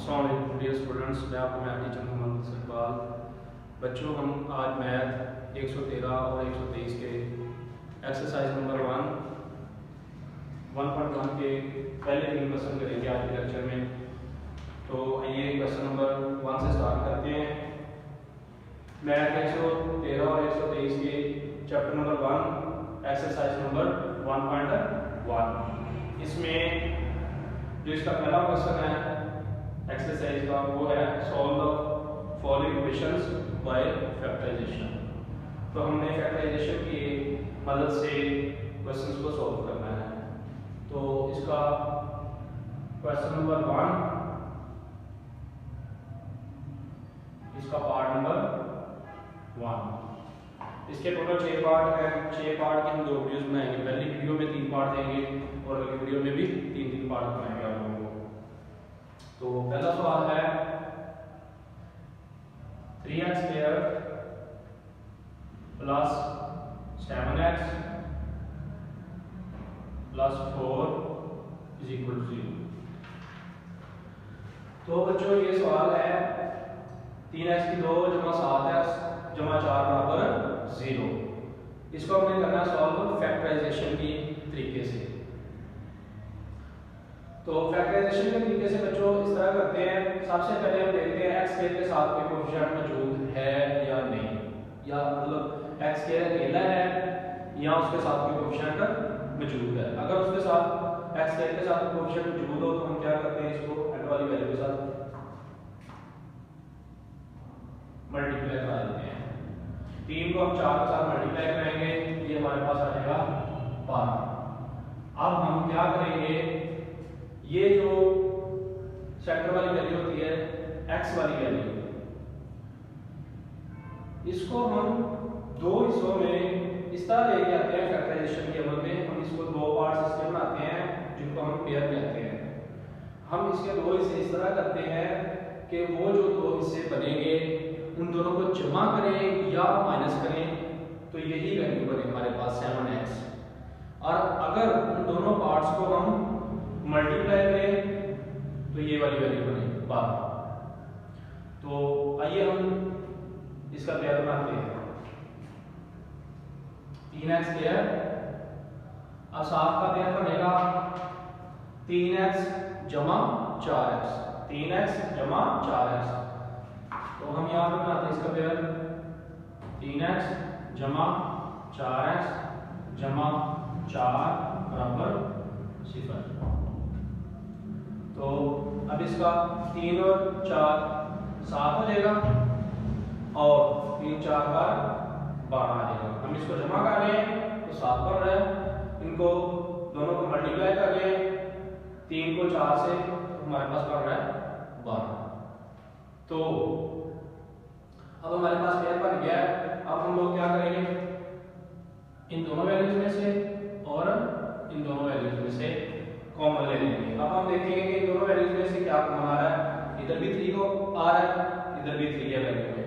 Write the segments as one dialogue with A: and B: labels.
A: अस्सलाम dear students, मैं आपका मैथ टीचर मोहम्मद इकबाल। बच्चों, हम आज मैथ 113 और 123 के एक्सरसाइज नंबर 1.1 के पहले 3 क्वेश्चन करेंगे आज के लेक्चर में। तो आइए क्वेश्चन नंबर 1 से स्टार्ट करते हैं। मैथ 113 और 123 के चैप्टर नंबर 1 एक्सरसाइज नंबर 1.1। इसमें जो इसका पहला क्वेश्चन है एक्सरसाइज का वो है solve the following equations by factorization. तो हमने फैक्टराइजेशन की मदद से क्वेश्चंस को सॉल्व करना है। तो इसका क्वेश्चन नंबर 1, इसका पार्ट नंबर 1। इसके टोटल 6 पार्ट हैं। 6 पार्ट के हम 2 वीडियोस बनाएंगे। पहली वीडियो में 3 पार्ट देंगे और अगली वीडियो में भी 3 पार्ट बनाएंगे आप लोगों को। तो पहला सवाल है 3x² plus 7x plus 4 is equal to 0। तो बच्चों ये सवाल है 3x की 2 जमा 7x जमा 4 बराबर 0। इसको हमने करना है सॉल्व फैक्टराइजेशन की तरीके से। तो फैक्टराइजेशन के तरीके से बच्चों इस तरह करते हैं। सबसे पहले हम देखते हैं x स्क्वायर के साथ कोई कोएफिशिएंट मौजूद है या नहीं, या मतलब x स्क्वायर अकेला है या उसके साथ कोई कोएफिशिएंट मौजूद है। अगर उसके साथ x स्क्वायर के साथ कोएफिशिएंट मौजूद हो तो हम क्या करते हैं, इसको n वाली वैल्यू के साथ मल्टीप्लाई करा देते हैं। 3 को हम 4 के साथ मल्टीप्लाई करेंगे, ये हमारे पास आ जाएगा 12। अब हम क्या करेंगे, ये जो सेंटर वाली वैल्यू होती है x वाली वैल्यू, इसको हम 2 हिस्सों में इस तरह लेके आते हैं फैक्टराइजेशन के अमल में। हम इसको 2 पार्ट्स इसके बनाते हैं जिनको हम पेयर कहते हैं। हम इसके 2 हिस्से इस तरह करते हैं कि वो जो 2 हिस्से बनेंगे उन दोनों को जमा करें या माइनस करें तो यही वैल्यू बने हमारे पास 7x। और अगर उन दोनों पार्ट्स को हम मल्टीप्लाई करें तो ये वाली वैल्यू बने 12। तो आइए हम इसका पेयर बनाते हैं। 3x², अब 7 का पेयर बनेगा 3x जमा 4x, 3x जमा 4x। तो हम यहाँ पर बनाते हैं इसका पेयर 3x जमा 4x जमा 4 बराबर 0। तो अब इसका 3 और 4 7 हो जाएगा और 3 4 बार 12 आ जाएगा। हम इसको जमा कर रहे हैं तो 7 बन रहा है। इनको दोनों को मल्टीप्लाई कर रहे हैं 3 को 4 से, तो हमारे पास बन रहा है 12। तो अब हमारे पास पेयर बन गया है। अब हम लोग क्या करेंगे, इन दोनों वैल्यूज में से और इन दोनों वैल्यूज में से कॉमन ले लेंगे। अब हम देखेंगे कि इन दोनों वैल्यूज में से क्या कॉमन आ रहा है। इधर भी 3 को आ रहा है, इधर भी 3 है वैल्यू में,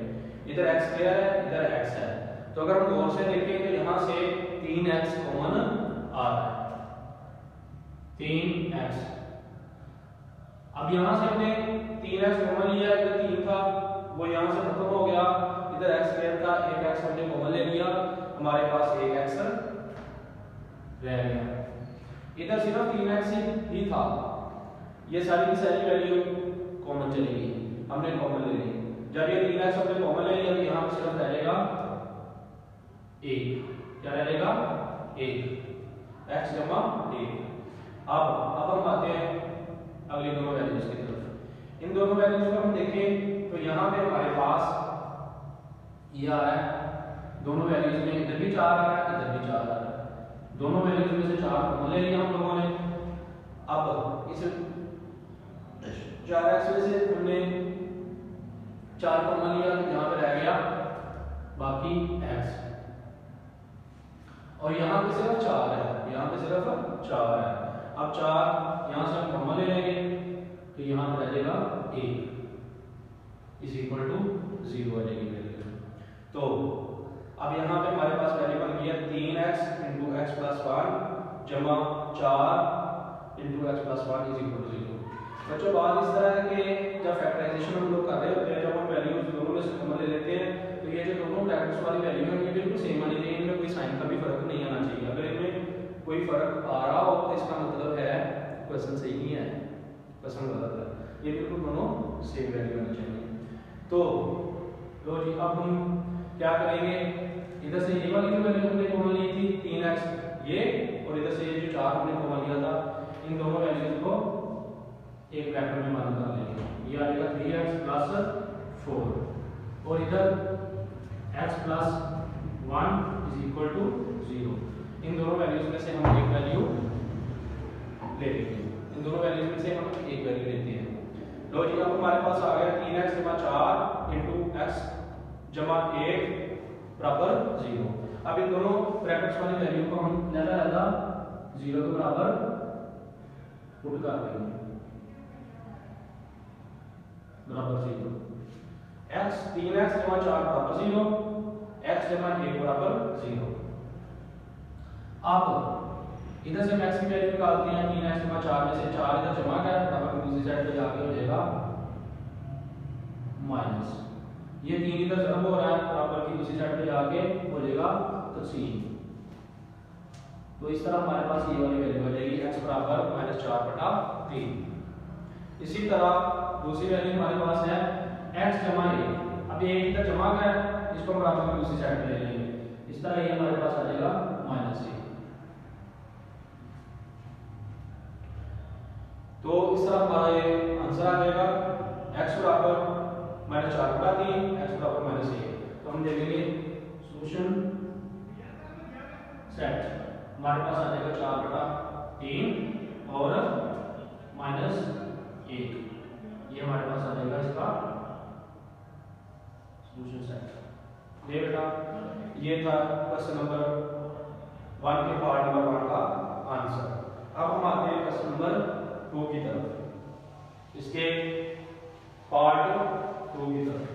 A: इधर x² है, इधर x है। तो अगर हम गौर से देखें तो यहां से 3x कॉमन आ रहा है, 3x। अब यहां से हमने 3x कॉमन लिया, इधर 3 था वो यहां से खत्म हो गया, इधर x² था, 1x हमने कॉमन ले लिया, हमारे पास 1x रह गया। इधर सिर्फ 3x ही था, ये सारी की सारी वैल्यू कॉमन चलेगी, हमने कॉमन ले ली। जब ये 3x हमने कॉमन ले लिया तो यहाँ पे सिर्फ रह जाएगा 1। क्या रह जाएगा 1, x जमा 1। अब हम आते हैं अगली दोनों वैल्यूज की तरफ। इन दोनों वैल्यूज को हम देखें तो यहाँ पे हमारे पास ये आ रहा है, दोनों वैल्यूज में इधर भी 4 आ रहा है, इधर भी 4 आ रहा है। दोनों वैल्यूज में से 4 कॉमन ले लिया हम लोगों ने। अब इस 4x में से हमने 4 कॉमन लिया तो यहाँ पे रह गया बाकी x, और यहाँ पे सिर्फ 4 है, यहाँ पे सिर्फ 4 है। अब 4 यहाँ से हम कॉमन ले लेंगे तो यहाँ पे रह जाएगा 1 इज इक्वल टू 0 आ जाएगी वैल्यू। तो अब यहाँ पे हमारे पास वैल्यू बन गई है 3x इंटू x प्लस 1 जमा 4 into x plus 1 is equal to 0। बच्चों बात इस तरह है कि जब फैक्टराइजेशन हम लोग कर रहे होते हैं, जब हम वैल्यूज दोनों में से कॉमन ले लेते हैं, तो ये जो दोनों ब्रैकेट्स वाली वैल्यू है ये बिल्कुल सेम आनी चाहिए, इनमें कोई साइन का भी फर्क नहीं आना चाहिए। अगर इनमें कोई फर्क आ रहा हो तो इसका मतलब है क्वेश्चन सही नहीं है, क्वेश्चन गलत है। ये बिल्कुल दोनों सेम वैल्यू आनी चाहिए। तो लो जी, अब हम क्या करेंगे, इधर से ये वाली जो वैल्यू हमने कॉमन ली थी 3x ये, और इधर से ये जो 4 हमने कॉमन लिया था, इन दोनों वैल्यूज को एक ब्रैकेट में बंद कर लेंगे। ये आ जाएगा 3x + 4 और इधर x + 1 = 0। इन दोनों वैल्यूज में से हम एक वैल्यू ले लेंगे, इन दोनों वैल्यूज में से हम एक वैल्यू लेते हैं। लो जी, अब हमारे पास आ गया 3x = 4 × x + 1 = 0। अब इन दोनों ब्रैकेट्स वाली वैल्यू को हम लहदा 0 के बराबर पुट कर देंगे, बराबर 0। 3x = 4 = 0, x = 1 = 0। अब इधर से हम x की वैल्यू निकालते हैं। 3x = 4 में से 4 इधर जमा कर, बराबर दूसरी साइड पे जाके हो जाएगा माइनस, ये 3 इधर जमा हो रहा है, बराबर की दूसरी साइड पे जाके हो जाएगा तकसीम। तो इस तरह हमारे पास ये वाली वैल्यू आ जाएगी x = -4/3। इसी तरह दूसरी वैल्यू हमारे पास है x = 1। अब ये इधर जमा कर, इसको बराबर की दूसरी साइड पे ले लेंगे, इस तरह ये हमारे पास आ जाएगा -1। तो इस तरह हमारा ये आंसर आ जाएगा x = -4/3, x = -1। तो हम देखेंगे सॉल्यूशन सेट, हमारे पास आ जाएगा 4/3 और -1, ये हमारे पास आ जाएगा इसका सॉल्यूशन सेट। ये बेटा ये था क्वेश्चन नंबर 1 के पार्ट नंबर 1 का आंसर। अब हम आते हैं क्वेश्चन नंबर 2 की तरफ, इसके पार्ट 2 की तरफ।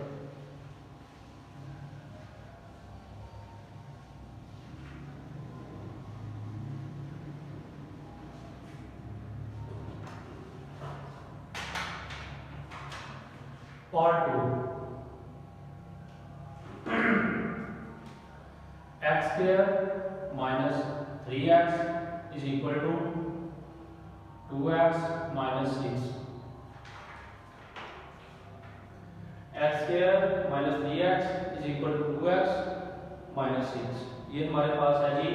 A: Part 2, x² - 3x = 2x - 6। x² - 3x = 2x - 6। ये हमारे पास है जी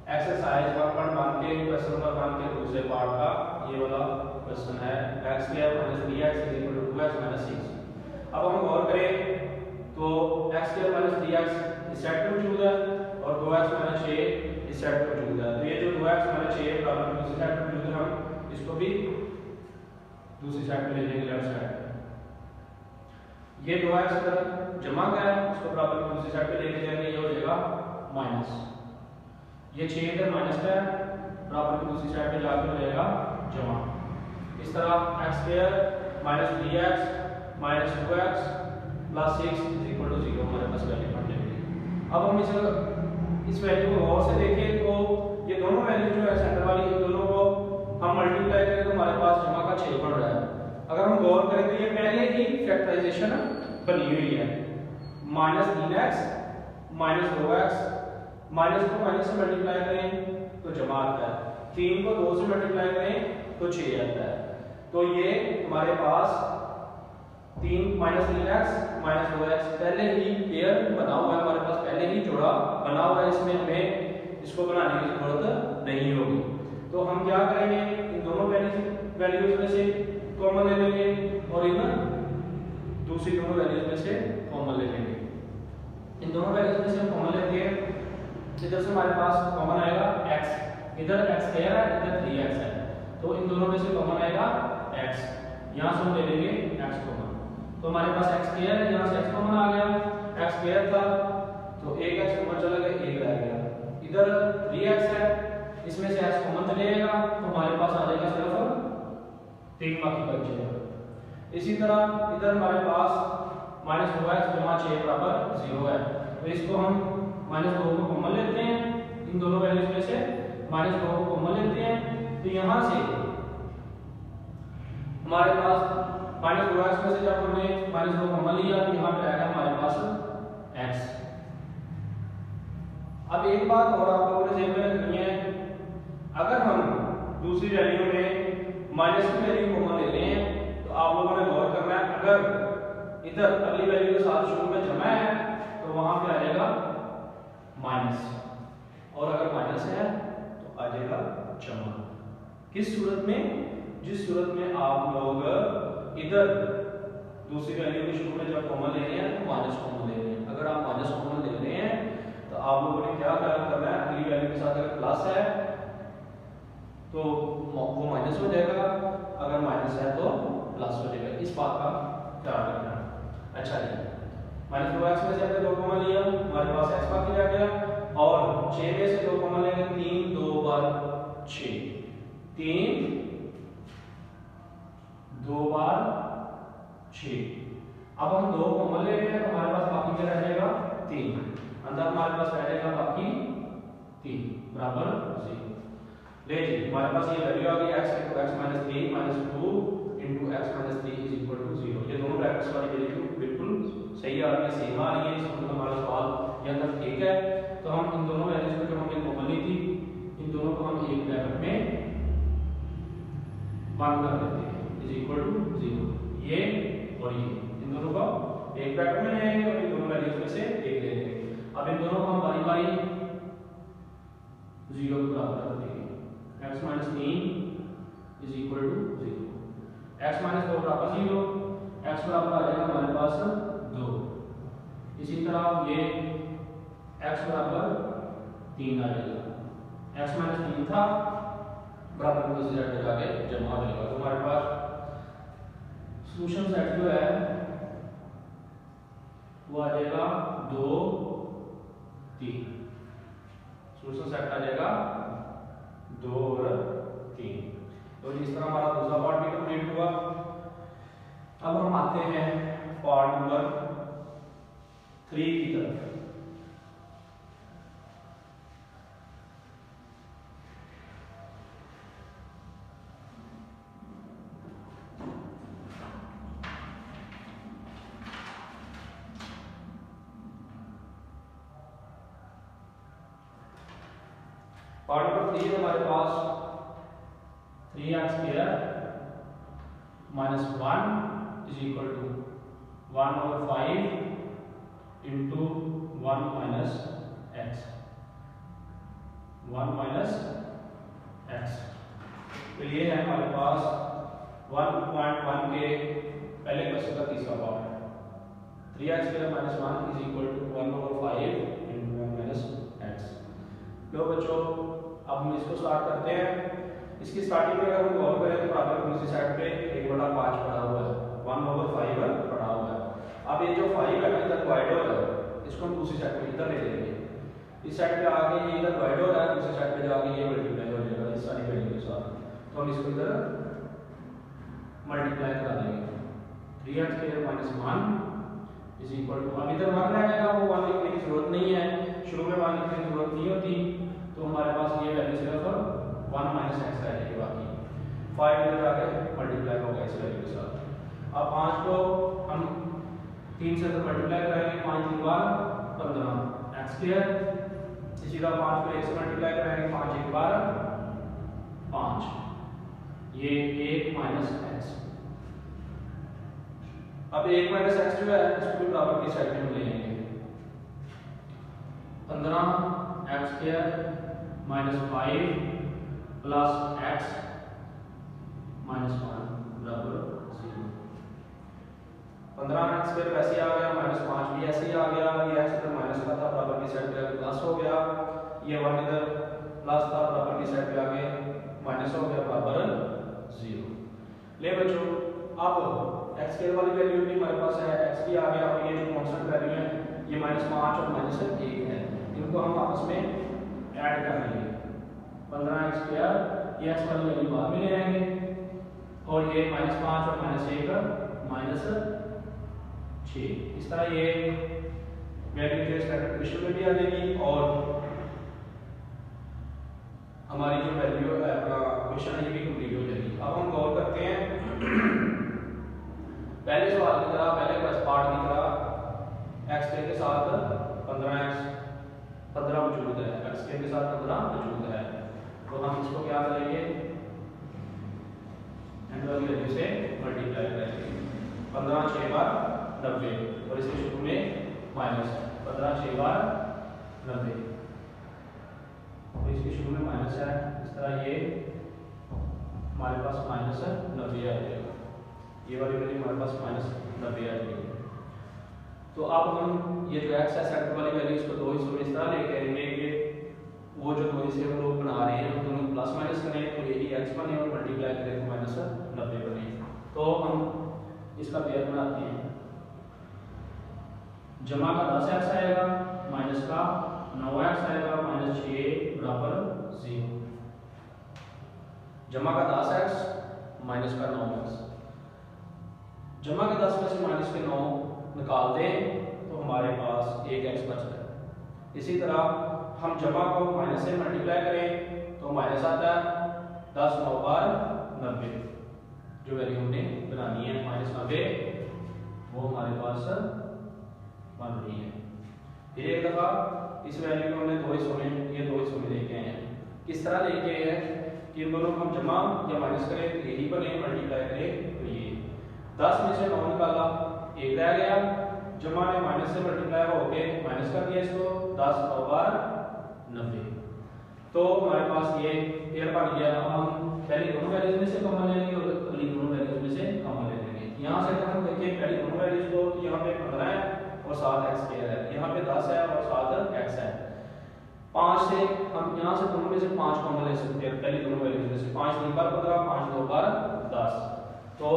A: एक्सरसाइज 1.1 के क्वेश्चन नंबर 1 के दूसरे पार्ट का ये वाला क्वेश्चन है, x² - 3x = 2x - 6। अब हम गौर करें तो x² - 3x इस सेट में मौजूद है और 2x - 6 इस सेट में मौजूद है। तो ये जो 2x - 6 बराबर दूसरी साइड में मौजूद है, हम इसको भी दूसरी साइड में ले लेंगे, लेफ्ट साइड। ये 2x इधर जमा का है, उसको बराबर की दूसरी साइड पे लेके जाएंगे, ये हो जाएगा माइनस। ये 6 इधर माइनस का है, बराबर की दूसरी साइड पे जाके हो जाएगा जमा। इस तरह x² - 3x - 2x + 6 = 0 हमारे पास वैल्यू बन जाएगी। अब हम इस वैल्यू को गौर से देखें तो ये दोनों वैल्यू जो है सेंटर वाली, इन दोनों को हम मल्टीप्लाई करें तो हमारे पास जमा का 6 बन रहा है। अगर हम गौर करें तो ये पहले ही फैक्टराइजेशन बनी हुई है, -3x - 2x, माइनस को माइनस से मल्टीप्लाई करें तो जमा आता है, 3 को 2 से मल्टीप्लाई करें तो 6 आता है। तो ये हमारे पास 3-3x - 2x पहले ही पेयर बना हुआ है, हमारे पास पहले ही जोड़ा बना हुआ है, इसमें हमें इसको बनाने की जरूरत नहीं होगी। तो हम क्या करेंगे, इन दोनों वैल्यूज में से कॉमन ले लेंगे और इन दूसरी दोनों वैल्यूज में से कॉमन ले लेंगे। इन दोनों वैल्यूज में से हम कॉमन लेते हैं, इधर से हमारे पास कॉमन आएगा x, इधर x है इधर 3x है, तो इन दोनों में से कॉमन आएगा x, यहाँ से हम ले लेंगे x कॉमन। तो हमारे पास x स्क्वायर है, यहाँ से x कॉमन आ गया, x स्क्वायर था तो एक x कॉमन चला गया, एक रह गया। इधर 3x है, इसमें से x कॉमन चलेगा तो हमारे पास आ जाएगा सिर्फ 3 बाकी बच जाएगा। इसी तरह इधर हमारे पास -2x + 6 = 0 है, तो इसको हम -2 को कॉमन लेते हैं, इन दोनों वैल्यूज में से -2 को कॉमन लेते हैं, तो यहाँ से हमारे पास माइनस 2x में से जब हमने माइनस 2 कॉमन लिया तो यहाँ पे आएगा हमारे पास x। अब एक बात और आप लोगों ने ध्यान में रखनी है, अगर हम दूसरी वैल्यू में माइनस की वैल्यू कॉमन ले रहे हैं तो आप लोगों ने गौर करना है, अगर इधर अगली वैल्यू के साथ शुरू में जमा है तो वहां पे आ जाएगा माइनस, और अगर माइनस है तो आ जाएगा जमा। किस सूरत में? जिस सूरत में आप लोग इधर दूसरी वैल्यू के शुरू में जब कॉमन ले रहे हैं तो माइनस कॉमन ले रहे हैं। अगर आप माइनस कॉमन ले रहे हैं तो आप लोगों ने क्या करना है, अगली वैल्यू के साथ अगर प्लस है तो वो माइनस हो जाएगा, अगर माइनस है तो प्लस हो जाएगा। इस बात का ख्याल रखना। अच्छा जी, माइनस 2x में से हमने 2 कॉमन लिया, हमारे पास x बाकी रह गया, और 6 में से 2 कॉमन लेंगे, 3 2 बार 6, 3 2 बार 6। अब हम 2 कॉमन ले रहे हैं तो हमारे पास बाकी क्या रह जाएगा 3, अंदर हमारे पास रह जाएगा बाकी 3 बराबर 0। ले जी, हमारे पास ये वैल्यू आ गई x * x - 3 - 2 * x - 3 = 0। ये दोनों ब्रैकेट्स वाली वैल्यू बिल्कुल सही आ रही है, सेम आ रही है, इसका मतलब हमारा सवाल ये अंदर ठीक है। तो हम इन दोनों वैल्यूज को जो हमने कॉमन ली थी, इन दोनों को हम एक ब्रैकेट में बंद कर देते हैं = 0। ये और ये इन दोनों को एक ब्रैकेट में लेंगे और इन दोनों वैल्यूज में से एक ले लेंगे। अब इन दोनों को हम बारी बारी 0 के बराबर कर देंगे। x - 3 = 0, x - 2 बराबर 0, x बराबर आ जाएगा हमारे पास 2। इसी तरह ये x बराबर 3 आ जाएगा, x - 3 था बराबर दूसरी साइड पे जाके जमा हो जाएगा। तो हमारे पास सॉल्यूशन सेट जो है वो आ जाएगा 2 3। सॉल्यूशन सेट आ जाएगा 2 और 3। तो इस तरह हमारा दूसरा पार्ट भी कंप्लीट हुआ। अब हम आते हैं पार्ट नंबर 3 की तरफ। पार्ट नंबर 3 हमारे पास 3x² - 1 = 1/5 * 1 - x, 1 - x। तो ये है हमारे पास 1.1 के पहले क्वेश्चन का तीसरा पार्ट। 3x² - 1 = 1/5 * 1 - x। लो बच्चों, अब हम इसको स्टार्ट करते हैं। इसकी स्टार्टिंग में अगर हम गौर करें तो बराबर दूसरी साइड पे 1/5 पड़ा हुआ है, 1/5 पड़ा हुआ है। अब ये जो 5 है इधर डिवाइड हो रहा है, इसको हम दूसरी साइड पे इधर ले लेंगे। इस साइड पे आके ये इधर डिवाइड हो रहा है, दूसरी साइड पे जाके ये मल्टीप्लाई हो जाएगा इस सारी वैल्यू के साथ। तो हम इसको इधर मल्टीप्लाई करा देंगे। 3x² - 1 = अब इधर 1 रह जाएगा, वो 1 लिखने की जरूरत नहीं है, शुरू में 1 लिखने की जरूरत नहीं होती। तो हमारे पास ये वैल्यू सिर्फ 1 - x रह जाएगी, बाकी 5 इधर जाके मल्टीप्लाई होगा इस वैल्यू के साथ। अब 5 को हम 3 से मल्टीप्लाई कराएंगे, 5 3 बार 15 x²। इसी तरह 5 को 1 से मल्टीप्लाई कराएंगे, 5 1 बार 5, ये 1 - x। अब 1 - x जो है इसको भी बराबर की साइड में हम ले लेंगे। 15x² - 5 + x - 1 बराबर 0। 15x² वैसे आ गया, -5 भी ऐसे ही आ गया। ये x इधर माइनस का था, बराबर की साइड पे आके प्लस हो गया। ये 1 इधर प्लस था, बराबर की साइड पे आके माइनस हो गया, बराबर 0। ले बच्चों, अब x² वाली वैल्यू भी हमारे पास है, x भी आ गया, और ये जो कांस्टेंट वैल्यू है ये -5 और -1 है, इनको हम आपस में ऐड कर लेंगे। 15x², ये x वाली वैल्यू बाद में ले आएंगे, और ये -5 और -1 -6। इस तरह ये वैल्यू जो स्टैंडर्ड क्वेश्चन में भी आ जाएगी, और हमारी जो वैल्यू है अपना क्वेश्चन है ये भी कंप्लीट हो जाएगी। अब हम गौर करते हैं की तरह, पहले पार्ट की तरह एक्स के साथ 15 मौजूद है, एक्स के साथ 15 मौजूद है, तो हम इसको क्या करेंगे, एंड वाली वैल्यू से मल्टीप्लाई करेंगे। 15 6 बार 90 और इसके शुरू में माइनस है, 15 6 बार 90, तो इसके शुरू में माइनस है, इस तरह ये हमारे पास माइनस 90 आ जाएगा, ये वाली वैल्यू हमारे पास माइनस 90 आ जाएगी। तो अब हम ये जो एक्स है सेंटर वाली वैल्यू इसको दो हिस्सों में इस तरह लेके आएंगे कि वो जो दो हिस्से हम लोग बना रहे हैं दोनों प्लस माइनस करें तो यही एक्स बने और मल्टीप्लाई करें तो माइनस 90 बने। तो हम इसका पेयर बनाते हैं, जमा का 10x आएगा, माइनस का 9x आएगा, माइनस 6 बराबर 0। जमा का 10x माइनस का 9x, जमा के 10 में से माइनस के 9 निकाल दें तो हमारे पास एक x बच रहा है। इसी तरह हम जमा को माइनस से मल्टीप्लाई करें तो माइनस आता है, 10 9 बार 90, जो वैल्यू हमने बनानी है माइनस 90 वो हमारे पास बन रही है। फिर एक दफा इस वैल्यू को हमने दो हिस्सों में, ये दो हिस्सों में लेके आए हैं। किस तरह लेके आए हैं कि इन दोनों को हम जमा या माइनस करें तो यही बने, मल्टीप्लाई करें तो ये 10 में से 9 निकाला, एक रह गया, जमा ने माइनस से मल्टीप्लाई होके माइनस कर दिया इसको, 10 9 बार 90, तो हमारे पास ये पेयर बन गया। अब हम पहली दोनों वैल्यूज में से कॉमन ले लेंगे और अगली दोनों वैल्यूज में से कॉमन ले लेंगे। यहाँ से अगर हम देखें पहली दोनों वैल्यूज को तो यहाँ पे 15 है और 7x स्क्वायर है, यहाँ पे 10 है और 7x है। 5 से हम यहाँ से दोनों में से 5 कॉमन ले सकते हैं, पहली दोनों वैल्यूज में से 5 3 बार 15, 5 2 बार 10, तो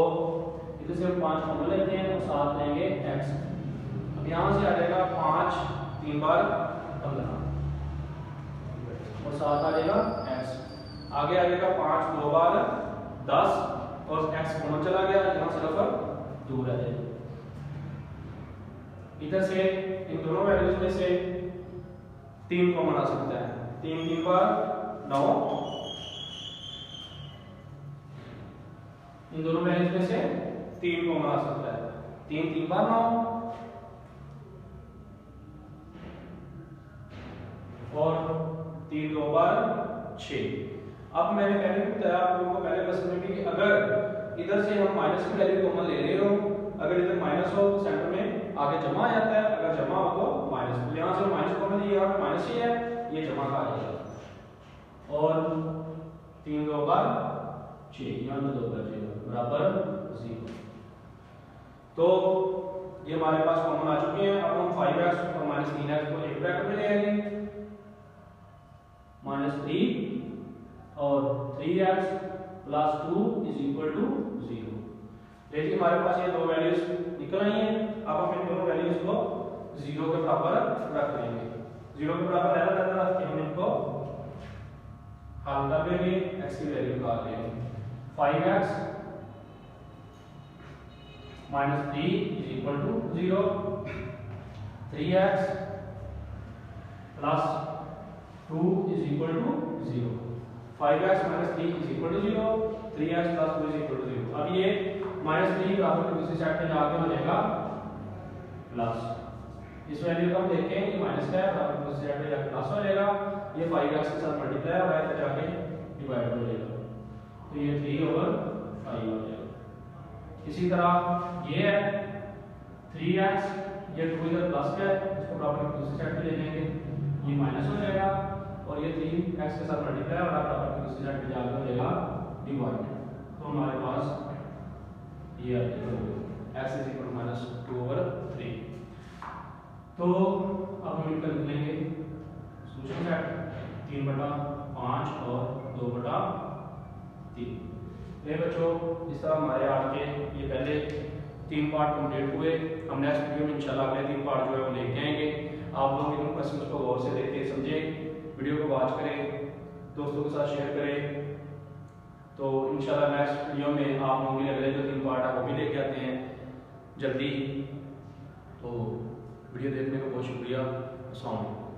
A: इधर से हम 5 कॉमन लेते हैं तो 7 लेंगे x। अब यहाँ से आ जाएगा 5 3 बार 15 और 7 आ जाएगा x, आगे आ जाएगा 5 2 बार 10 और x कॉमन चला गया, यहाँ सिर्फ 2 रह जाएगा। इधर से इन दोनों वैल्यूज में से 3 कॉमन आ सकता है, 3 3 बार 9, इन दोनों वैल्यूज में से 3 कॉमन आ सकता है, 3 3 बार 9 और 3 2 बार 6। अब मैंने पहले भी बताया आप लोगों को पहले क्वेश्चन में भी कि अगर इधर से हम माइनस की वैल्यू कॉमन ले रहे हो, अगर इधर माइनस हो तो सेंटर में आगे जमा आ जाता है, अगर जमा हो तो माइनस, तो यहाँ से माइनस कॉमन है, यहाँ पे माइनस ही है, ये जमा का आ जाएगा और 3 2 बार 6, यहाँ पे 2 बचेगा बराबर 0। तो ये हमारे पास कॉमन आ चुके हैं। अब हम 5x और माइनस 3x को एक ब्रैकेट में ले आएंगे, -3 और 3x plus 2 is equal to 0। देखिए हमारे पास ये दो वैल्यूज निकल आई हैं। अब हम इन दोनों वैल्यूज को 0 के बराबर रख लेंगे, 0 के बराबर रख के हम इनको हल कर लेंगे, x की वैल्यू निकाल लेंगे। 5x -3 is equal to 0, 3x plus 2 is equal to 0, 5x - 3 is equal to 0, 3x plus 2 is equal to 0। अब ये -3 बराबर के दूसरी साइड पे जाके हो जाएगा प्लस, इस वैल्यू को हम देखें ये माइनस का है, बराबर के दूसरी साइड पे जाके प्लस हो जाएगा, ये 5x के साथ मल्टीप्लाई हो रहा है तो जाके डिवाइड हो जाएगा, तो ये 3/5 हो जाएगा। इसी तरह ये है 3x, ये 2 इधर प्लस का है, इसको बराबर के दूसरी साइड पे ले जाएंगे, ये माइनस हो जाएगा और ये 3x के साथ मल्टीप्लाई हो रहा है, बराबर के दूसरी साइड पे जाके हो जाएगा डिवाइड, तो हमारे पास ये आ जाएगा x इज इक्वल टू -2/3। तो अब हम इनका लिख लेंगे सोल्यूशन सेट 3/5 और 2/3। ये बच्चों इस तरह हमारे आज के ये पहले 3 पार्ट कंप्लीट हुए। हम नेक्स्ट वीडियो में इंशाल्लाह अगले 3 पार्ट जो है वो लेके आएंगे। आप लोग इन क्वेश्चंस को गौर से देखें, समझें, वीडियो को वॉच करें, दोस्तों के साथ शेयर करें। तो इंशाल्लाह नेक्स्ट वीडियो में आप लोगों के लिए अगले जो 3 पार्ट है वो भी लेके आते हैं जल्दी। तो वीडियो देखने का बहुत शुक्रिया। अस्सलाम वालेकुम।